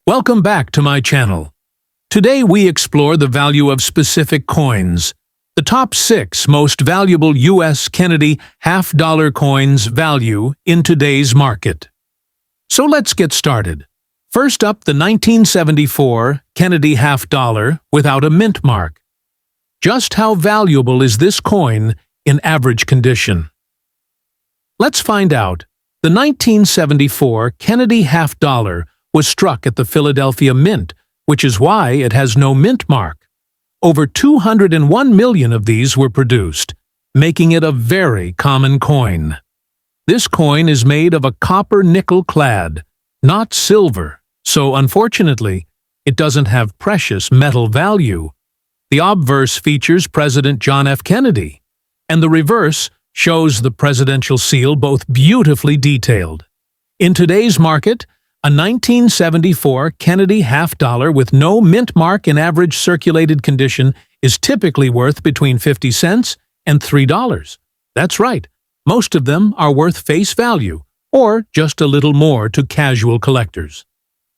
Welcome back to my channel. Today we explore the value of specific coins, the top 6 most valuable U.S. Kennedy half-dollar coins value in today's market. So let's get started. First up, the 1974 Kennedy half-dollar without a mint mark. Just how valuable is this coin in average condition? Let's find out. The 1974 Kennedy half-dollar was struck at the Philadelphia Mint, which is why it has no mint mark. Over 201 million of these were produced, making it a very common coin. This coin is made of a copper nickel clad, not silver, so unfortunately, it doesn't have precious metal value. The obverse features President John F. Kennedy, and the reverse shows the presidential seal, both beautifully detailed. In today's market, a 1974 Kennedy half-dollar with no mint mark in average circulated condition is typically worth between 50 cents and $3. That's right, most of them are worth face value, or just a little more to casual collectors.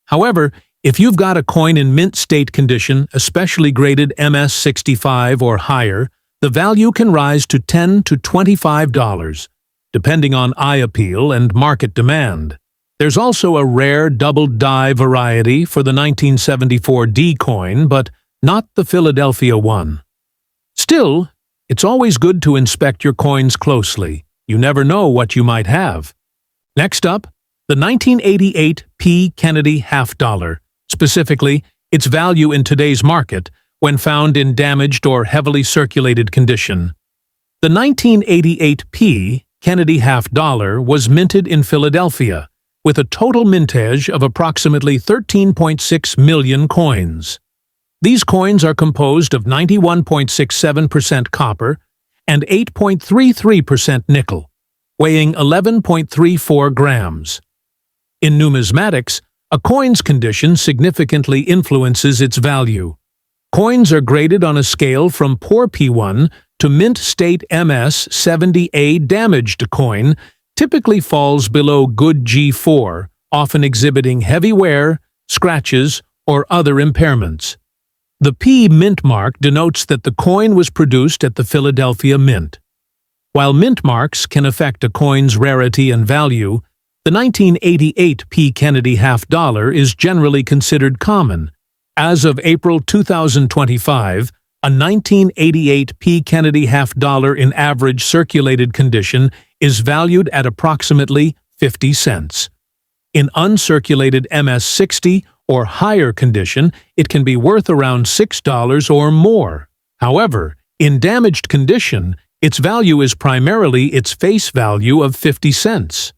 However, if you've got a coin in mint state condition, especially graded MS-65 or higher, the value can rise to $10 to $25, depending on eye appeal and market demand. There's also a rare double die variety for the 1974 D coin, but not the Philadelphia one. Still, it's always good to inspect your coins closely. You never know what you might have. Next up, the 1988 P Kennedy half-dollar, specifically its value in today's market when found in damaged or heavily circulated condition. The 1988 P Kennedy half-dollar was minted in Philadelphia, with a total mintage of approximately 13.6 million coins. These coins are composed of 91.67% copper and 8.33% nickel, weighing 11.34 grams. In numismatics, a coin's condition significantly influences its value. Coins are graded on a scale from poor P1 to mint state MS-70A. Damaged coin typically falls below good G4, often exhibiting heavy wear, scratches, or other impairments. The P mint mark denotes that the coin was produced at the Philadelphia Mint. While mint marks can affect a coin's rarity and value, the 1988 P Kennedy half-dollar is generally considered common. As of April 2025, a 1988 P Kennedy half-dollar in average circulated condition is valued at approximately 50 cents. In uncirculated MS-60 or higher condition, it can be worth around $6 or more. However, in damaged condition, its value is primarily its face value of 50 cents.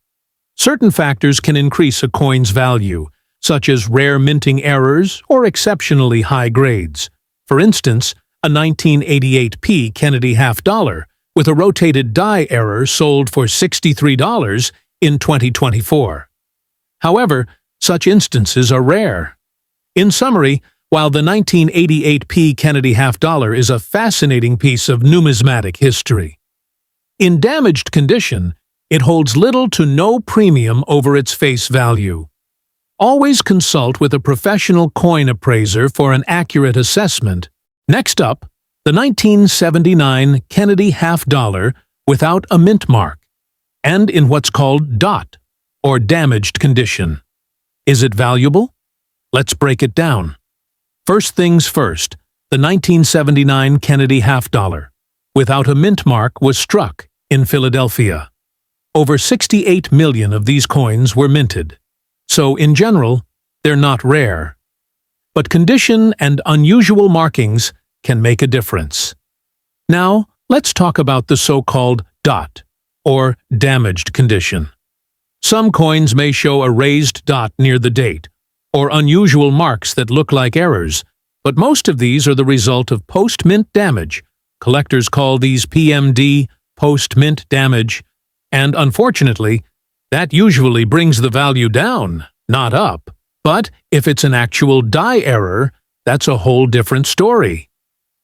Certain factors can increase a coin's value, such as rare minting errors or exceptionally high grades. For instance, a 1988 P Kennedy half-dollar with a rotated die error sold for $63 in 2024. However, such instances are rare. In summary, while the 1988 P Kennedy half-dollar is a fascinating piece of numismatic history, in damaged condition, it holds little to no premium over its face value. Always consult with a professional coin appraiser for an accurate assessment. Next up, the 1979 Kennedy half-dollar without a mint mark, and in what's called DOT, or damaged condition. Is it valuable? Let's break it down. First things first, the 1979 Kennedy half-dollar without a mint mark was struck in Philadelphia. Over 68 million of these coins were minted, so in general, they're not rare. But condition and unusual markings can make a difference. Now, let's talk about the so-called dot, or damaged condition. Some coins may show a raised dot near the date, or unusual marks that look like errors, but most of these are the result of post-mint damage. Collectors call these PMD, post-mint damage, and unfortunately, that usually brings the value down, not up. But if it's an actual die error, that's a whole different story.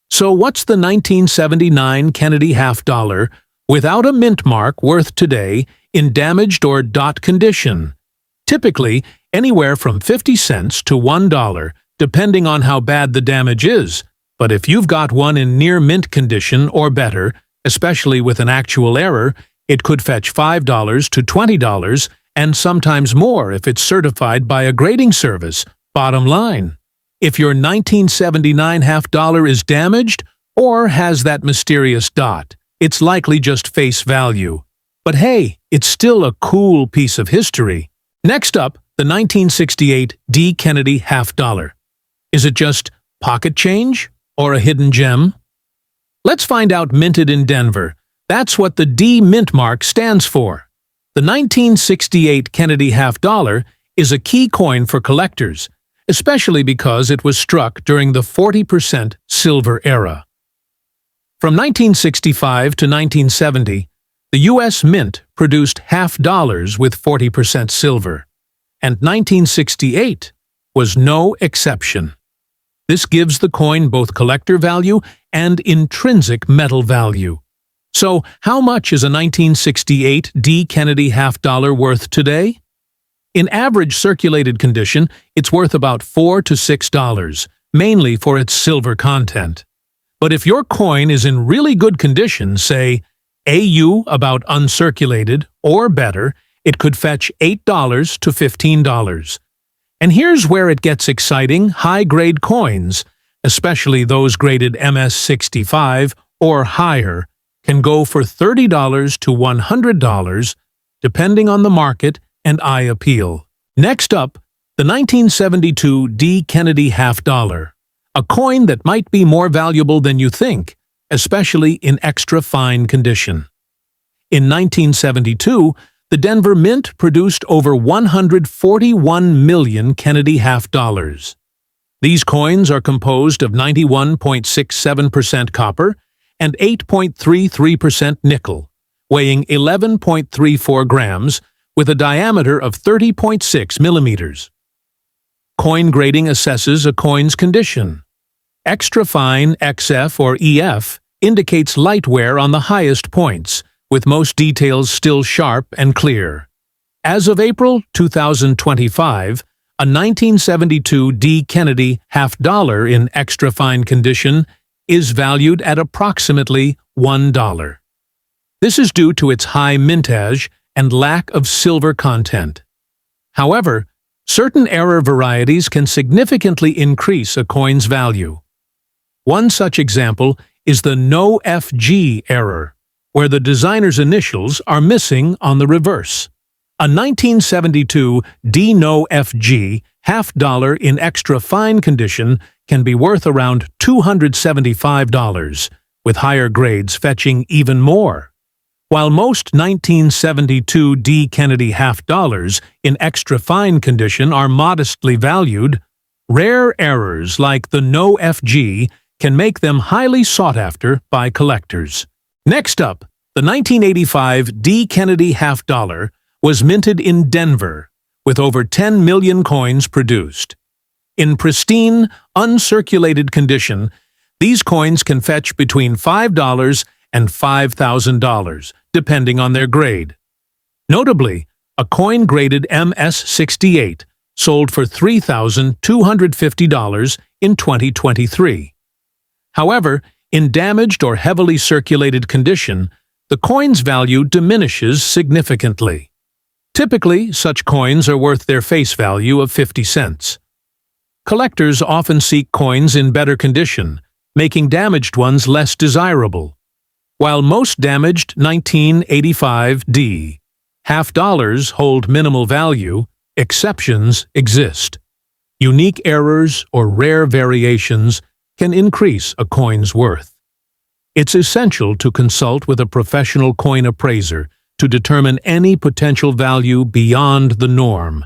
So what's the 1979 Kennedy half-dollar without a mint mark worth today in damaged or dot condition? Typically, anywhere from 50 cents to $1, depending on how bad the damage is. But if you've got one in near mint condition or better, especially with an actual error, it could fetch $5 to $20 and sometimes more if it's certified by a grading service. Bottom line, if your 1979 half-dollar is damaged or has that mysterious dot, it's likely just face value. But hey, it's still a cool piece of history. Next up, the 1968 D. Kennedy half-dollar. Is it just pocket change or a hidden gem? Let's find out. Minted in Denver. That's what the D mint mark stands for. The 1968 Kennedy half-dollar is a key coin for collectors, especially because it was struck during the 40% silver era. From 1965 to 1970, the U.S. Mint produced half-dollars with 40% silver, and 1968 was no exception. This gives the coin both collector value and intrinsic metal value. So, how much is a 1968 D. Kennedy half-dollar worth today? In average circulated condition, it's worth about $4 to $6, mainly for its silver content. But if your coin is in really good condition, say AU about uncirculated or better, it could fetch $8 to $15. And here's where it gets exciting. High-grade coins, especially those graded MS-65 or higher, can go for $30 to $100, depending on the market and eye appeal. Next up, the 1972 D. Kennedy half-dollar, a coin that might be more valuable than you think, especially in extra fine condition. In 1972, the Denver Mint produced over 141 million Kennedy half-dollars. These coins are composed of 91.67% copper and 8.33% nickel, weighing 11.34 grams with a diameter of 30.6 millimeters. Coin grading assesses a coin's condition. Extra fine XF or EF indicates light wear on the highest points, with most details still sharp and clear. As of April 2025, a 1972 D. Kennedy half-dollar in extra fine condition is valued at approximately $1. This is due to its high mintage and lack of silver content. However, certain error varieties can significantly increase a coin's value. One such example is the No FG error, where the designer's initials are missing on the reverse. A 1972 D No FG half-dollar in extra fine condition can be worth around $275, with higher grades fetching even more. While most 1972 D. Kennedy half-dollars in extra fine condition are modestly valued, rare errors like the No FG can make them highly sought after by collectors. Next up, the 1985 D. Kennedy half-dollar was minted in Denver, with over 10 million coins produced. In pristine, uncirculated condition, these coins can fetch between $5 and $5,000, depending on their grade. Notably, a coin graded MS-68 sold for $3,250 in 2023. However, in damaged or heavily circulated condition, the coin's value diminishes significantly. Typically, such coins are worth their face value of 50 cents. Collectors often seek coins in better condition, making damaged ones less desirable. While most damaged 1985 D. half-dollars hold minimal value, exceptions exist. Unique errors or rare variations can increase a coin's worth. It's essential to consult with a professional coin appraiser to determine any potential value beyond the norm.